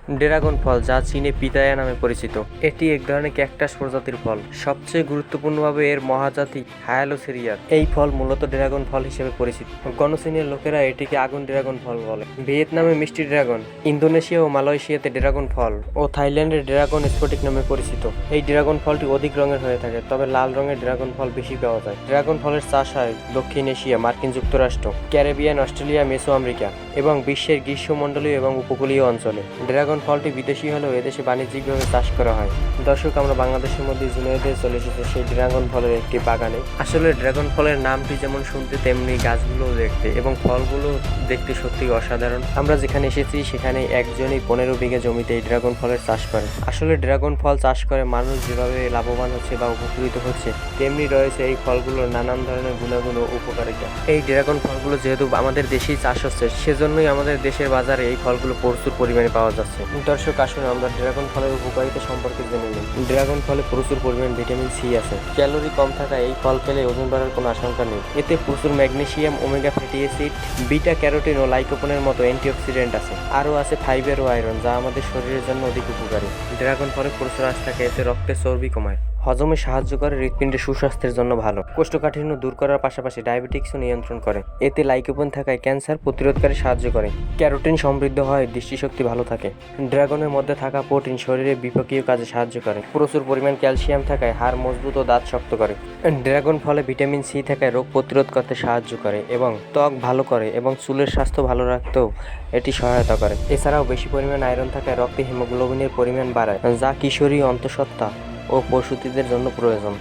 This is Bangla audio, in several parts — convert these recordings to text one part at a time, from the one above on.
ড্রাগন ফল, যা চীনে পিতায়া নামে পরিচিত, এটি এক ধরনের ক্যাকটাস প্রজাতির ফল। সবচেয়ে গুরুত্বপূর্ণভাবে এর মহাজাতি হায়ালোসেরিয়ার। এই ফল মূলত ড্রাগন ফল হিসেবে পরিচিত। গণচীনের লোকেরা এটিকে আগুন ড্রাগন ফল বলে। ভিয়েতনামে মিষ্টি ড্রাগন, ইন্দোনেশিয়া ও মালয়েশিয়াতে ড্রাগন ফল ও থাইল্যান্ডের ড্রাগন স্ফটিক নামে পরিচিত। এই ড্রাগন ফলটি অধিক রঙের হয়ে থাকে, তবে লাল রঙের ড্রাগন ফল বেশি পাওয়া যায়। ড্রাগন ফলের চাষ হয় দক্ষিণ এশিয়া, মার্কিন যুক্তরাষ্ট্র, ক্যারিবিয়ান, অস্ট্রেলিয়া, মেসো আমেরিকা এবং বিশ্বের গ্রীষ্মমণ্ডলীয় এবং উপকূলীয় অঞ্চলে। ড্রাগন ফলটি বিদেশি হলেও এদেশে বাণিজ্যিকভাবে চাষ করা হয়। দর্শক, আমরা বাংলাদেশের মধ্যে ঝিনাইদহে চলে এসেছি সেই ড্রাগন ফলের একটি বাগানে। আসলে ড্রাগন ফলের নামটি যেমন শুনতে তেমনি গাছগুলো দেখতে এবং ফলগুলো দেখতে সত্যি অসাধারণ। আমরা যেখানে এসেছি সেখানে একজনই 15 বিঘা জমিতে এই ড্রাগন ফলের চাষ করে। আসলে ড্রাগন ফল চাষ করে মানুষ যেভাবে লাভবান হচ্ছে বা উপকৃত হচ্ছে, তেমনি রয়েছে এই ফলগুলোর নানান ধরনের গুণাগুণ ও উপকারিতা। এই ড্রাগন ফলগুলো যেহেতু আমাদের দেশেই চাষ হচ্ছে, সেজন্যই আমাদের দেশের বাজারে এই ফলগুলো প্রচুর পরিমাণে পাওয়া যাচ্ছে। দর্শক, আসুন আমরা ড্রাগন ফলের উপকারিতা সম্পর্কে জেনে নিই। ড্রাগন ফলে প্রচুর পরিমাণ ভিটামিন সি আছে। ক্যালোরি কম থাকায় এই ফল খেলে ওজন বাড়ার কোনো আশঙ্কা নেই। এতে প্রচুর magnesium, omega fatty acid, beta carotene ও লাইকোপেনের মতো অ্যান্টিঅক্সিডেন্ট আছে। আরও আছে ফাইবার ও আয়রন, যা আমাদের শরীরের জন্য অধিক উপকারী। ড্রাগন ফলে প্রচুর আঁশ থাকে, এতে রক্তের চর্বি কমায়, হজমে সাহায্য করে, হৃৎপিণ্ডের সুস্বাস্থ্যের জন্য ভালো। কোষ্ঠকাঠিন্য দূর করার পাশাপাশি ডায়াবেটিক্সও নিয়ন্ত্রণ করে। এতে লাইকোপেন থাকায় ক্যান্সার প্রতিরোধকারী সাহায্য করে। ক্যারোটিন সমৃদ্ধ হয়, দৃষ্টিশক্তি ভালো থাকে। ড্রাগনের মধ্যে থাকা প্রোটিন শরীরে বিপাকীয় কাজে সাহায্য করে। প্রচুর পরিমাণ ক্যালসিয়াম থাকায় হাড় মজবুত ও দাঁত শক্ত করে। ড্রাগন ফলে ভিটামিন সি থাকায় রোগ প্রতিরোধ করতে সাহায্য করে এবং ত্বক ভালো করে এবং চুলের স্বাস্থ্য ভালো রাখতেও এটি সহায়তা করে। এছাড়াও বেশি পরিমাণ আয়রন থাকায় রক্তে হিমোগ্লোবিনের পরিমাণ বাড়ায়, যা কিশোরী, অন্তঃসত্ত্বা ও প্রসূতিদের জন্য প্রয়োজন।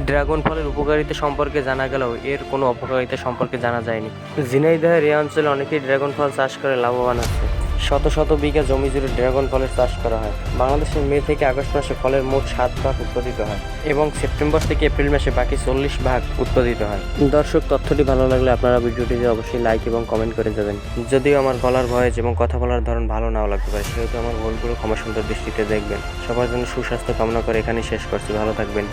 ড্রাগন ফলের উপকারিতা সম্পর্কে জানা গেলেও এর কোনো অপকারিতা সম্পর্কে জানা যায়নি। ঝিনাইদহের এই অঞ্চলে অনেকেই ড্রাগন ফল চাষ করে লাভবান হচ্ছে। শত শত বিঘা জমি জুড়ে ড্রাগন ফলের চাষ করা হয়। বাংলাদেশের মে থেকে আগস্ট মাসে ফলের মোট 7 ভাগ উৎপাদিত হয় এবং সেপ্টেম্বর থেকে এপ্রিল মাসে বাকি 40 ভাগ উৎপাদিত হয়। দর্শক, তথ্যটি ভালো লাগলে আপনারা ভিডিওটিতে অবশ্যই লাইক এবং কমেন্ট করে যাবেন। যদিও আমার গলার ভয়েস এবং কথা বলার ধরন ভালো নাও লাগতে পারে, সেহেতু আমার ভুলগুলো ক্ষমা সুন্দর দৃষ্টিতে দেখবেন। সবার জন্য সুস্বাস্থ্য কামনা করে এখানেই শেষ করছি। ভালো থাকবেন।